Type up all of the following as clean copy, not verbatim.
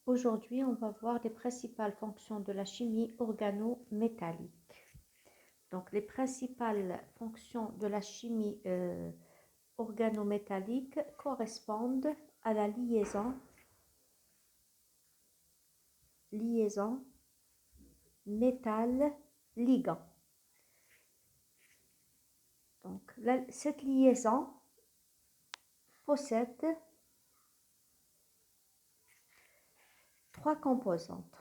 Aujourd'hui, on va voir les principales fonctions de la chimie organométallique. Donc, les principales fonctions de la chimie organométallique correspondent à la liaison métal-ligand. Donc, cette liaison possède trois composantes.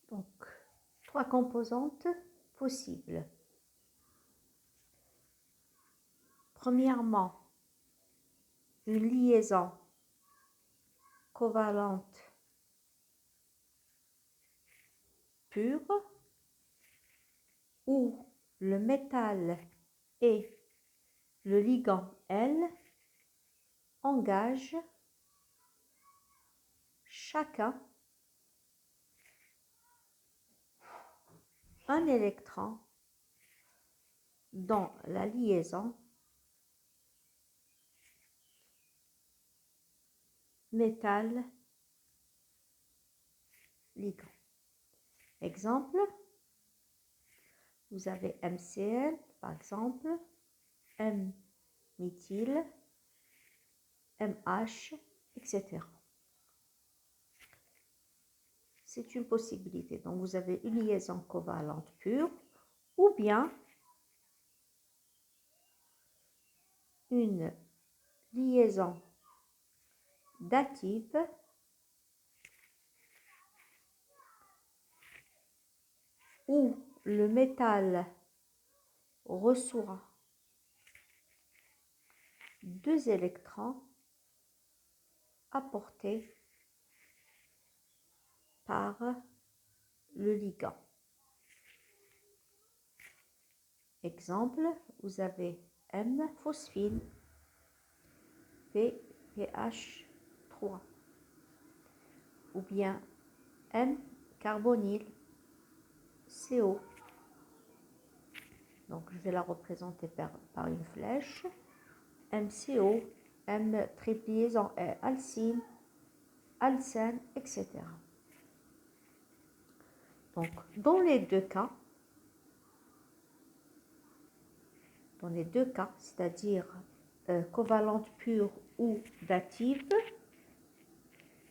Donc, trois composantes possibles. Premièrement, une liaison covalente pure où le métal et le ligand L engagent chacun un électron dans la liaison métal-ligand. Exemple, vous avez MCl, par exemple, M-méthyle, MH, etc. C'est une possibilité. Donc, vous avez une liaison covalente pure ou bien une liaison dative où le métal reçoit deux électrons apportés par le ligand. Exemple, vous avez M-phosphine, PPH3, ou bien M-carbonyle, CO. Donc, je vais la représenter par une flèche. MCO, M triple liaison alcyne, alcène, etc. Donc, dans les deux cas, c'est-à-dire covalente pure ou dative,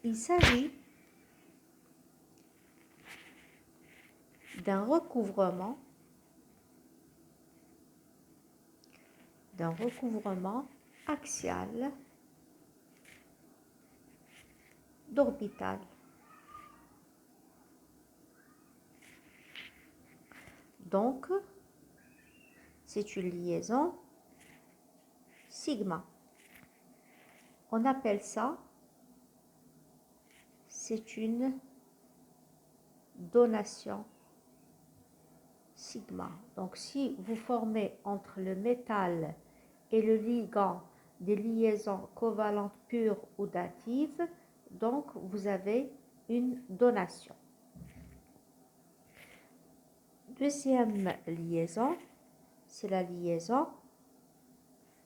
il s'agit d'un recouvrement axial d'orbital. Donc, c'est une liaison sigma. On appelle ça, c'est une donation sigma. Donc, si vous formez entre le métal et le ligand des liaisons covalentes pures ou datives, donc vous avez une donation. Deuxième liaison, c'est la liaison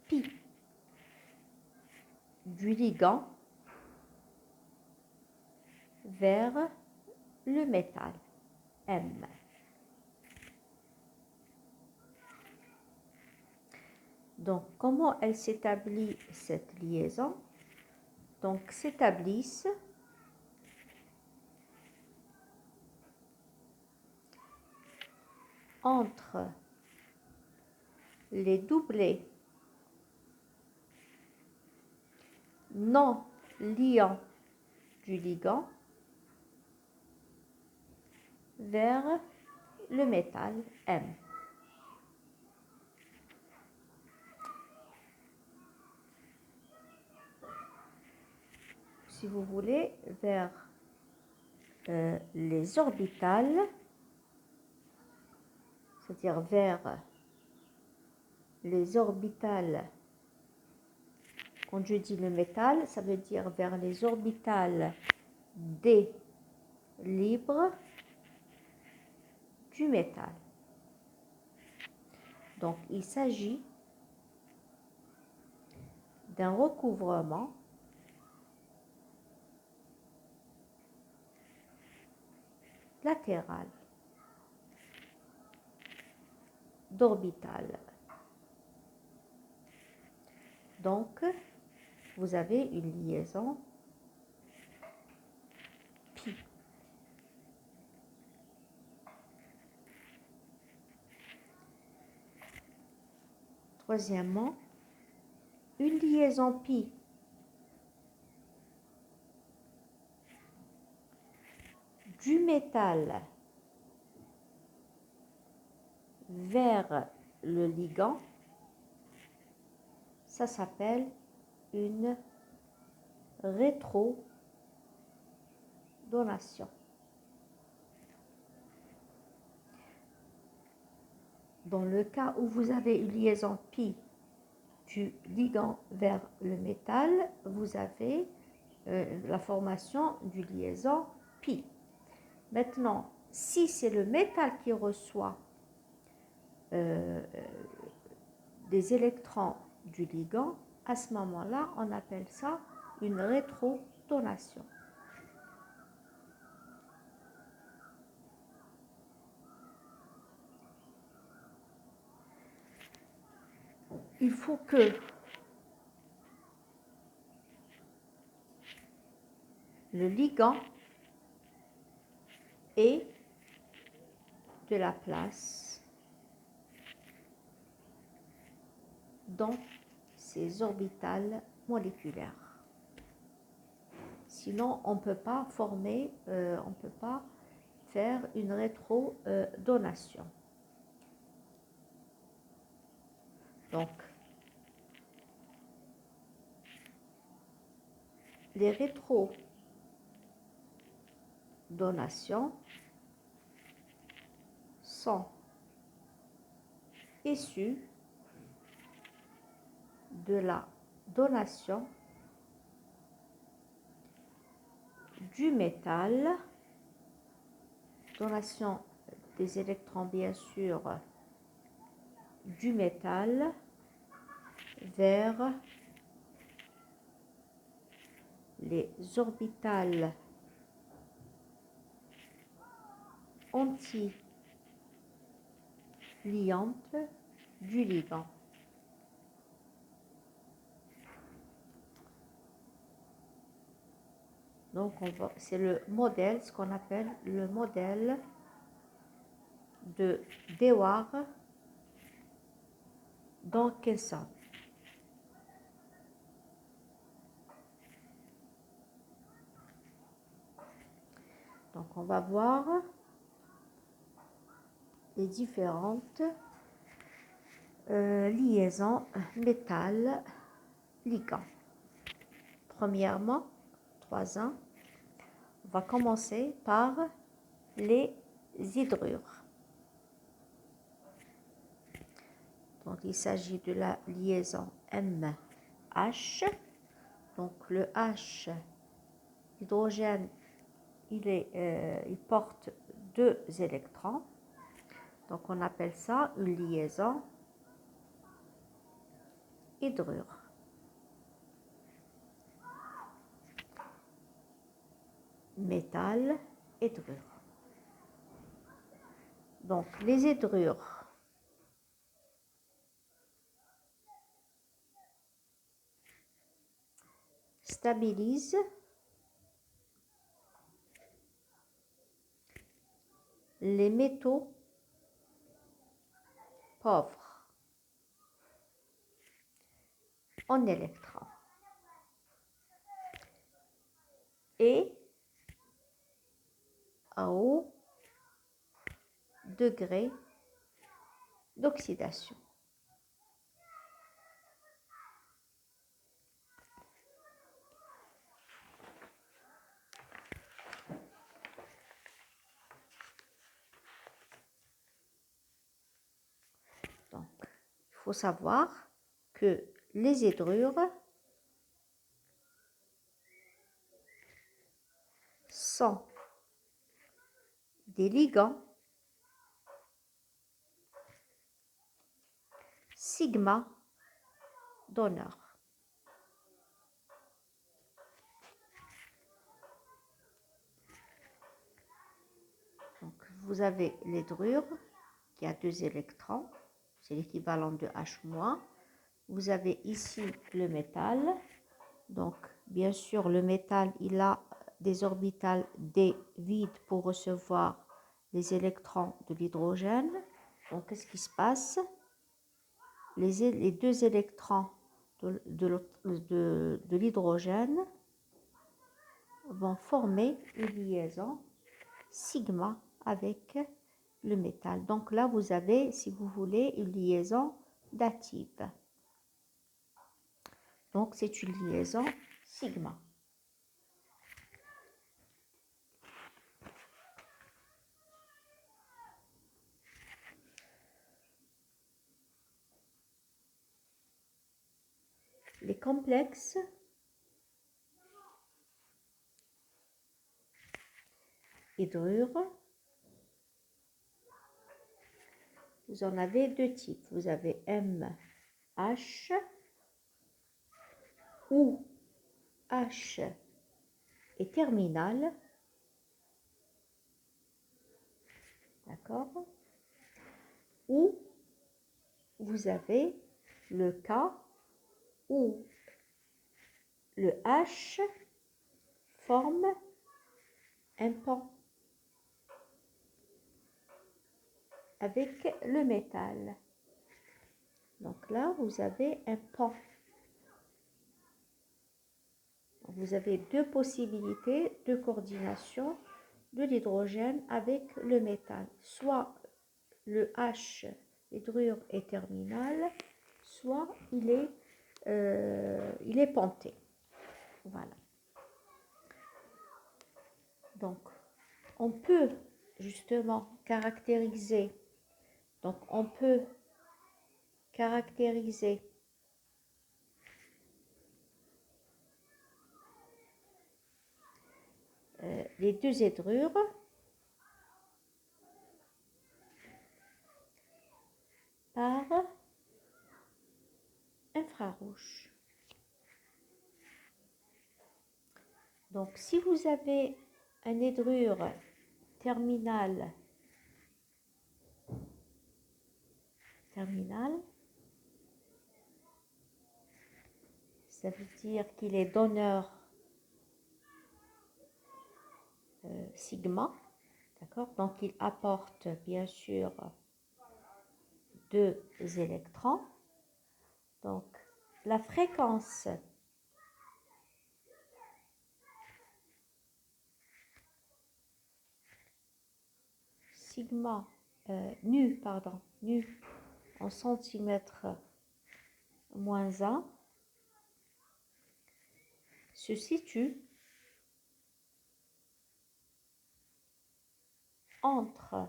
pi du ligand vers le métal M. Donc, comment elle s'établit cette liaison? Donc, s'établissent entre les doublets non liants du ligand vers le métal M. Si vous voulez, vers les orbitales, c'est-à-dire vers les orbitales, quand je dis le métal, ça veut dire vers les orbitales D libres du métal. Donc, il s'agit d'un recouvrement latéral d'orbital. Donc, vous avez une liaison pi. Troisièmement, une liaison pi du métal vers le ligand, ça s'appelle une rétrodonation. Dans le cas où vous avez une liaison pi du ligand vers le métal, vous avez la formation du liaison pi. Maintenant, si c'est le métal qui reçoit des électrons du ligand, à ce moment-là, on appelle ça une rétrodonation. Il faut que le ligand ait de la place dans ces orbitales moléculaires. Sinon, on ne peut pas former, on ne peut pas faire une rétrodonation. Donc, les rétrodonations sont issues de la donation du métal, donation des électrons bien sûr du métal vers les orbitales antiliantes du ligand. Donc, c'est le modèle, ce qu'on appelle le modèle de Dewar-Donkinson. Donc, on va voir les différentes liaisons métal-ligand. Premièrement, 3 ans, on va commencer par les hydrures. Donc, il s'agit de la liaison MH. Donc, le H, hydrogène, il porte 2 électrons. Donc, on appelle ça une liaison hydrure. Métal, hydrure. Donc, les hydrures stabilisent les métaux pauvres en électrons et à haut degré d'oxydation. Donc, il faut savoir que les hydrures sont des ligands sigma donneurs. vous avez l'hydrure qui a 2 électrons, c'est l'équivalent de H-. Vous avez ici le métal. Donc, bien sûr, le métal, il a des orbitales D vides pour recevoir les électrons de l'hydrogène. Donc, qu'est-ce qui se passe? Les 2 électrons de l'hydrogène vont former une liaison sigma avec le métal. Donc là, vous avez, si vous voulez, une liaison dative. Donc, c'est une liaison sigma. Les complexes hydrures, vous en avez 2 types. Vous avez MH où H est terminal, d'accord, ou vous avez le cas où le H forme un pont avec le métal. Donc là, vous avez un pont. Vous avez 2 possibilités de coordination de l'hydrogène avec le métal. Soit le H, l'hydrure est terminal, soit il est ponté. Voilà. Donc, on peut justement caractériser, les 2 hydrures par infrarouge. Donc, si vous avez un hydrure terminal, ça veut dire qu'il est donneur sigma, d'accord? Donc, il apporte bien sûr 2 électrons. Donc, la fréquence sigma, nu en centimètres moins 1 se situe entre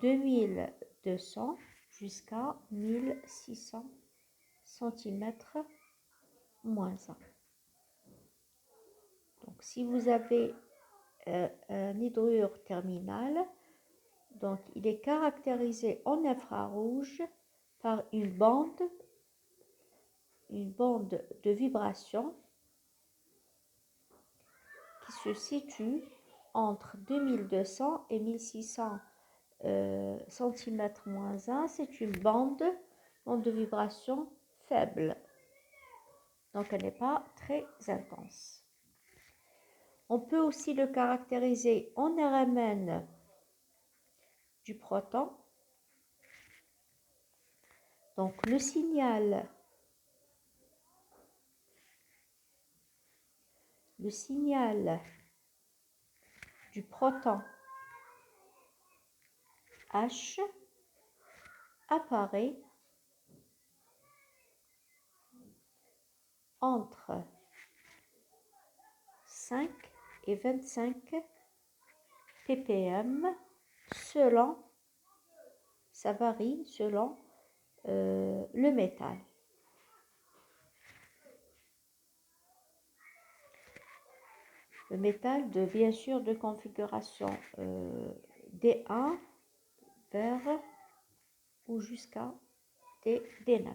2200 jusqu'à 1600 centimètres moins 1. Donc, si vous avez un hydrure terminal, donc il est caractérisé en infrarouge par une bande de vibration qui se situe entre 2200 et 1600 centimètres moins 1. C'est une bande de vibration faible. Donc, elle n'est pas très intense. On peut aussi le caractériser en RMN du proton. Donc, le signal du proton H apparaît entre 5 et 25 ppm selon, ça varie selon le métal. Le métal bien sûr de configuration D1 vers ou jusqu'à D9.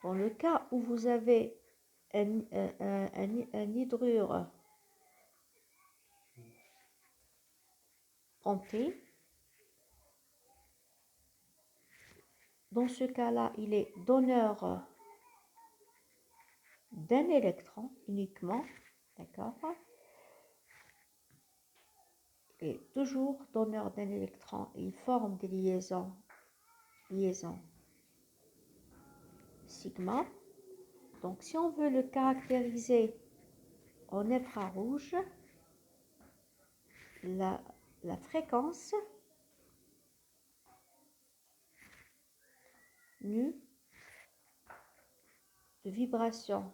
Dans le cas où vous avez un hydrure compter. Dans ce cas-là, il est donneur d'un électron uniquement, d'accord? Il est toujours donneur d'un électron. Il forme des liaisons sigma. Donc, si on veut le caractériser en infrarouge, la fréquence nu de vibration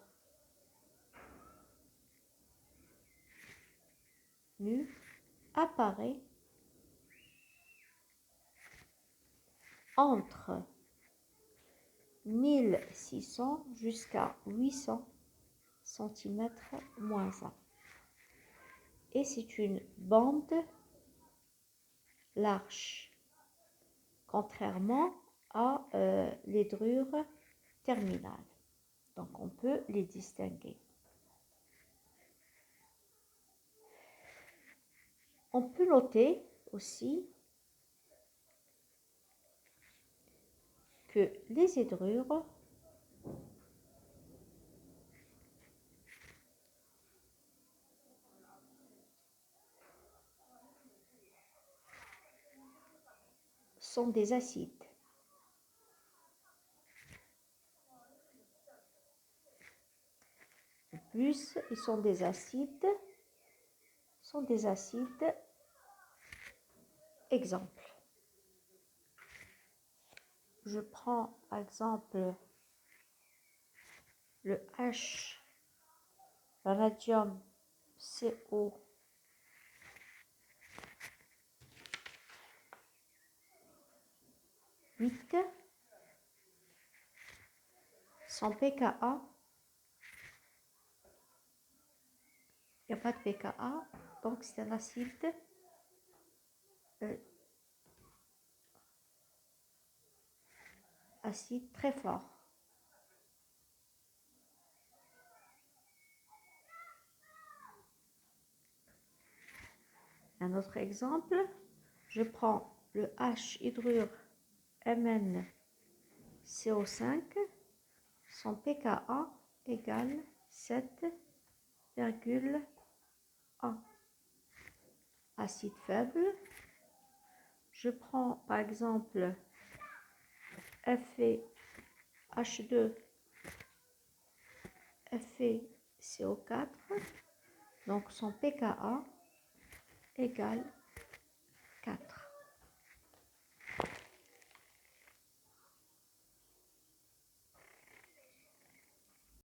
nu apparaît entre 1600 jusqu'à 800 cm moins 1. Et c'est une bande large, contrairement à les drures terminales. Donc on peut les distinguer. On peut noter aussi que les hydrures sont des acides. En plus, ils sont des acides. Exemple. Je prends par exemple le H, radium CO 8, sans pKa. Il n'y a pas de pKa, donc c'est un acide très fort. Un autre exemple, je prends le H hydrure MnCO5, son pKa égale 7,1. Acide faible. Je prends par exemple FeH2 FeCO4, donc son pKa égale 4.